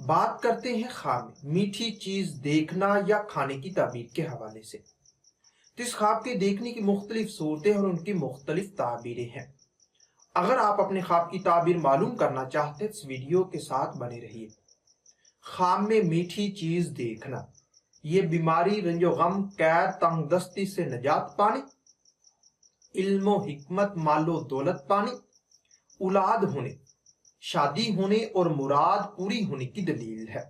بات کرتے ہیں خواب میں میٹھی چیز دیکھنا یا کھانے کی تعبیر کے حوالے سے۔ تو اس خواب کے دیکھنے کی مختلف صورتیں اور ان کی مختلف تعبیریں ہیں۔ اگر آپ اپنے خواب کی تعبیر معلوم کرنا چاہتے ہیں اس ویڈیو کے ساتھ بنے رہیے۔ خواب میں میٹھی چیز دیکھنا، یہ بیماری، رنج و غم، قید، تنگ دستی سے نجات پانے، علم و حکمت، مال و دولت پانے، اولاد ہونے، شادی ہونے اور مراد پوری ہونے کی دلیل ہے۔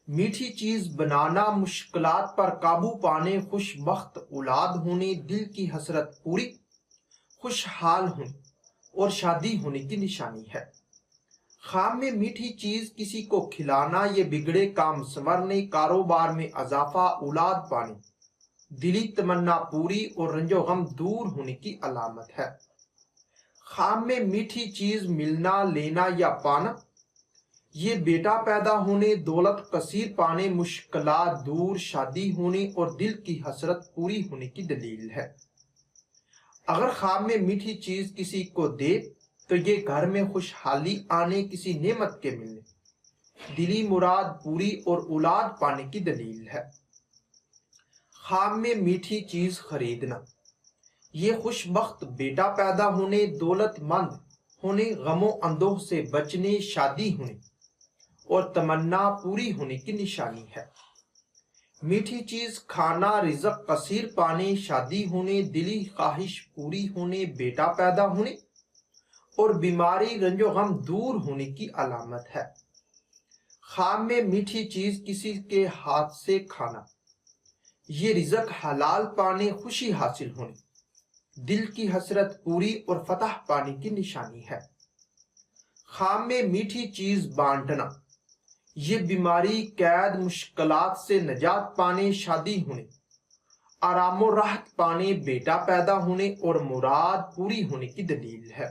میٹھی چیز بنانا، مشکلات پر قابو پانے، خوش بخت اولاد ہونے، دل کی حسرت پوری، خوشحال ہونے اور شادی ہونے کی نشانی ہے۔ خواب میں میٹھی چیز کسی کو کھلانا، یہ بگڑے کام سنورنے، کاروبار میں اضافہ، اولاد پانے، دلی تمنا پوری اور رنج و غم دور ہونے کی علامت ہے۔ خواب میں میٹھی چیز ملنا، لینا یا پانا، یہ بیٹا پیدا ہونے، دولت کثیر پانے، مشکلات دور، شادی ہونے اور دل کی حسرت پوری ہونے کی دلیل ہے۔ اگر خواب میں میٹھی چیز کسی کو دے تو یہ گھر میں خوشحالی آنے، کسی نعمت کے ملنے، دلی مراد پوری اور اولاد پانے کی دلیل ہے۔ خواب میں میٹھی چیز خریدنا، یہ خوش بخت بیٹا پیدا ہونے، دولت مند ہونے، غم و اندوہ سے بچنے، شادی ہونے اور تمنا پوری ہونے کی نشانی ہے۔ میٹھی چیز کھانا، رزق کثیر پانے، شادی ہونے، دلی خواہش پوری ہونے، بیٹا پیدا ہونے اور بیماری، رنج و غم دور ہونے کی علامت ہے۔ خواب میں میٹھی چیز کسی کے ہاتھ سے کھانا، یہ رزق حلال پانے، خوشی حاصل ہونے، دل کی حسرت پوری اور فتح پانے کی نشانی ہے۔ خواب میں میٹھی چیز بانٹنا، یہ بیماری، قید، مشکلات سے نجات پانے، شادی ہونے، آرام و راحت پانے، بیٹا پیدا ہونے اور مراد پوری ہونے کی دلیل ہے۔